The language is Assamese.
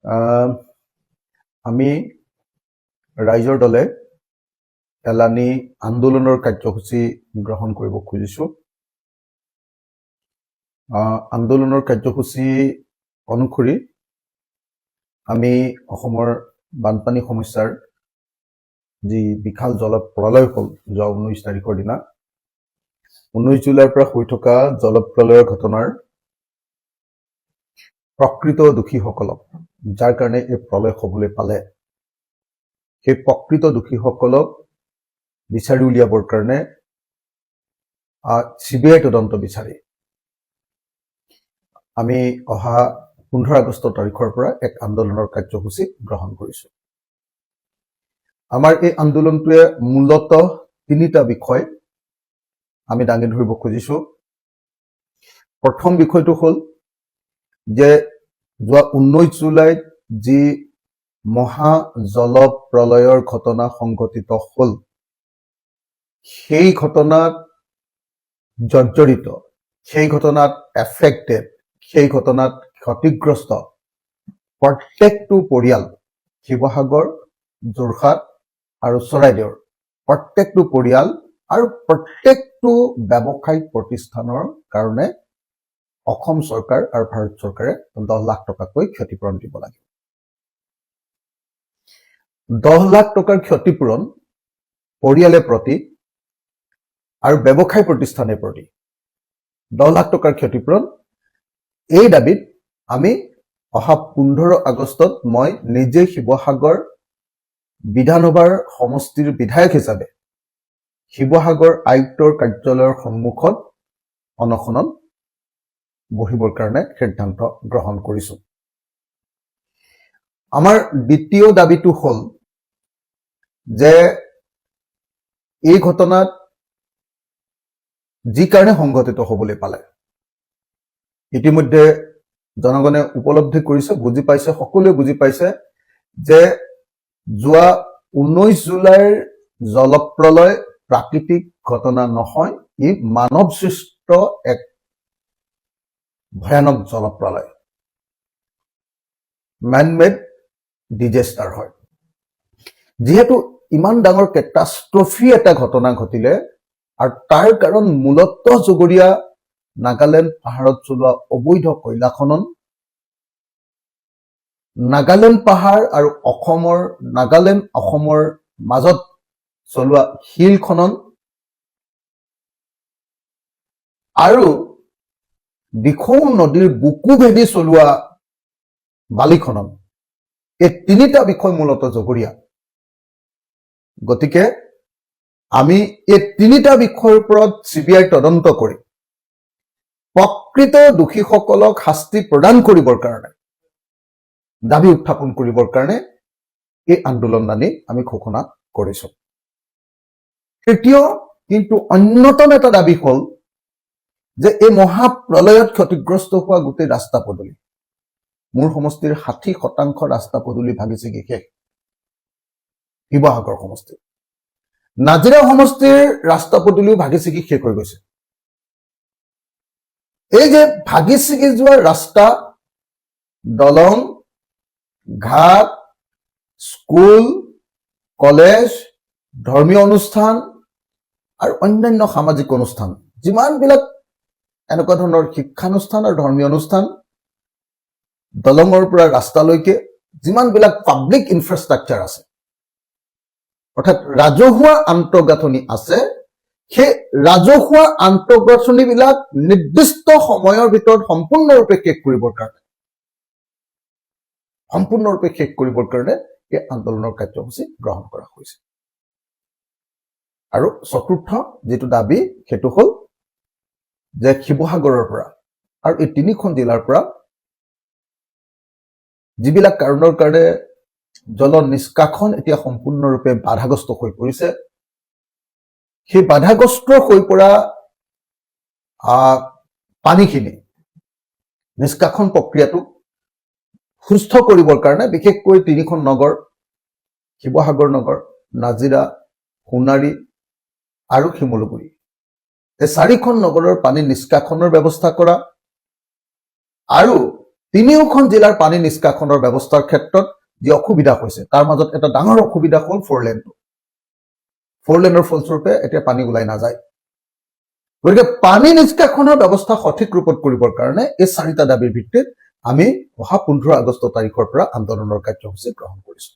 আহ, আমি ৰাইজৰ দলে এলানি আন্দোলনৰ কাৰ্যসূচী গ্ৰহণ কৰিব খুজিছো। আন্দোলনৰ কাৰ্যসূচী অনুসৰি আমি অসমৰ বানপানী সমস্যাৰ যি বিশাল জলপ্ৰলয় হ'ল যোৱা 19 তাৰিখৰ দিনা, 19 জুলাইৰ পৰা হৈ থকা জলপ্ৰলয়ৰ ঘটনাৰ প্ৰকৃত দোষীসকলক, যাৰ কাৰণে এই প্ৰলয় হ'বলৈ পালে, সেই প্ৰকৃত দোষীসকলক বিচাৰি উলিয়াবৰ কাৰণে CBI তদন্ত বিচাৰি আমি অহা 15 আগষ্ট তাৰিখৰ পৰা এক আন্দোলনৰ কাৰ্যসূচী গ্ৰহণ কৰিছো। আমাৰ এই আন্দোলনটোৱে মূলতঃ তিনিটা বিষয় আমি দাঙি ধৰিব খুজিছো। প্ৰথম বিষয়টো হ'ল যে যোৱা 19 জুলাইত যি মহা জলপ্ৰলয়ৰ ঘটনা সংঘটিত হ'ল, সেই ঘটনাত জৰ্জৰিত, সেই ঘটনাত এফেক্টেড, সেই ঘটনাত ক্ষতিগ্ৰস্ত প্ৰত্যেকটো পৰিয়াল, শিৱসাগৰ, যোৰহাট আৰু চৰাইদেউৰ প্ৰত্যেকটো পৰিয়াল আৰু প্ৰত্যেকটো ব্যৱসায়িক প্ৰতিষ্ঠানৰ কাৰণে অসম চৰকাৰ আৰু ভাৰত চৰকাৰে 10 লাখ টকাকৈ ক্ষতিপূৰণ দিব লাগে। 10 লাখ টকাৰ ক্ষতিপূৰণ পৰিয়ালে প্ৰতি আৰু ব্যৱসায় প্ৰতিষ্ঠানে প্ৰতি 10 লাখ টকাৰ ক্ষতিপূৰণ, এই দাবীত আমি অহা 15 আগষ্টত মই নিজে শিৱসাগৰ বিধানসভাৰ সমষ্টিৰ বিধায়ক হিচাপে শিৱসাগৰ আয়ুক্তৰ কাৰ্যালয়ৰ সন্মুখত অনশনত বহিবৰ কাৰণে সিদ্ধান্ত গ্ৰহণ কৰিছো। আমাৰ দ্বিতীয় দাবীটো হ'ল যে এই ঘটনাত যি কাৰণে সংঘটিত হ'বলৈ পালে, ইতিমধ্যে জনগণে উপলব্ধি কৰিছে, বুজি পাইছে, সকলোৱে বুজি পাইছে যে যোৱা 19 জুলাইৰ জলপ্ৰলয় প্ৰাকৃতিক ঘটনা নহয়, ই মানৱ সৃষ্ট এক ভয়ানক জলপ্ৰলয়, মেন-মেড ডিজাষ্টাৰ হয়। যিহেতু ইমান ডাঙৰ কেটাষ্ট্ৰফি এটা ঘটনা ঘটিলে আৰু তাৰ কাৰণ মূলতঃ জগৰীয়া নাগালেণ্ড পাহাৰত চলোৱা অবৈধ কয়লা খনন, নাগালেণ্ড পাহাৰ আৰু নাগালেণ্ড অসমৰ মাজত চলোৱা শিল খনন আৰু দিখৌ নদীৰ বুকু ভেদি চলোৱা বালি খনন, এই তিনিটা বিষয় মূলতঃ জগৰীয়া। গতিকে আমি এই তিনিটা বিষয়ৰ ওপৰত CBI তদন্ত কৰি প্ৰকৃত দোষীসকলক শাস্তি প্ৰদান কৰিবৰ কাৰণে, দাবী উত্থাপন কৰিবৰ কাৰণে এই আন্দোলন আমি ঘোষণা কৰিছো। তৃতীয় কিন্তু অন্যতম এটা দাবী হ'ল যে এই মহাপ্ৰলয়ত ক্ষতিগ্ৰস্ত হোৱা গোটেই ৰাস্তা পদূলি, মোৰ সমষ্টিৰ 60% ৰাস্তা পদূলি ভাগি ছিগি শেষ। শিৱসাগৰ সমষ্টিৰ, নাজিৰা সমষ্টিৰ ৰাস্তা পদূলিও ভাগি ছিগি শেষ হৈ গৈছে। এই যে ভাগি ছিগি যোৱা ৰাস্তা, দলং, ঘাট, স্কুল, কলেজ, ধৰ্মীয় অনুষ্ঠান আৰু অন্যান্য সামাজিক অনুষ্ঠান, যিমানবিলাক এনেকুৱা ধৰণৰ শিক্ষানুষ্ঠান আৰু ধৰ্মীয় অনুষ্ঠান, দলঙৰ পৰা ৰাস্তালৈকে যিমানবিলাক পাব্লিক ইনফ্ৰাষ্ট্ৰাকচাৰ আছে, অৰ্থাৎ ৰাজহুৱা আন্তঃগাঁথনি আছে, সেই ৰাজহুৱা আন্তঃগাঁথনিবিলাক নিৰ্দিষ্ট সময়ৰ ভিতৰত সম্পূৰ্ণৰূপে শেষ কৰিবৰ কাৰণে এই আন্দোলনৰ কাৰ্যসূচী গ্ৰহণ কৰা হৈছে। আৰু চতুৰ্থ যিটো দাবী, সেইটো হ'ল যে শিৱসাগৰৰ পৰা আৰু এই 3খন জিলাৰ পৰা যিবিলাক কাৰণৰ কাৰণে জল নিষ্কাশন এতিয়া সম্পূৰ্ণৰূপে বাধাগ্ৰস্ত হৈ পৰিছে, সেই বাধাগ্ৰস্ত হৈ পৰা পানীখিনি নিষ্কাশন প্ৰক্ৰিয়াটো সুস্থ কৰিবৰ কাৰণে বিশেষকৈ 3খন নগৰ, শিৱসাগৰ নগৰ, নাজিৰা, সোণাৰী আৰু শিমলুগুৰি, এই 4খন নগৰৰ পানী নিষ্কাশনৰ ব্যৱস্থা কৰা আৰু তিনিওখন জিলাৰ পানী নিষ্কাশনৰ ব্যৱস্থাৰ ক্ষেত্ৰত যি অসুবিধা হৈছে তাৰ মাজত এটা ডাঙৰ অসুবিধা হ'ল ফ'ৰ লেনৰ ফলস্বৰূপে এতিয়া পানী ওলাই নাযায় গতিকে পানী নিষ্কাশনৰ ব্যৱস্থা সঠিক ৰূপত কৰিবৰ কাৰণে এই চাৰিটা দাবীৰ ভিত্তিত আমি অহা 15 আগষ্ট তাৰিখৰ পৰা আন্দোলনৰ কাৰ্যসূচী গ্ৰহণ কৰিছো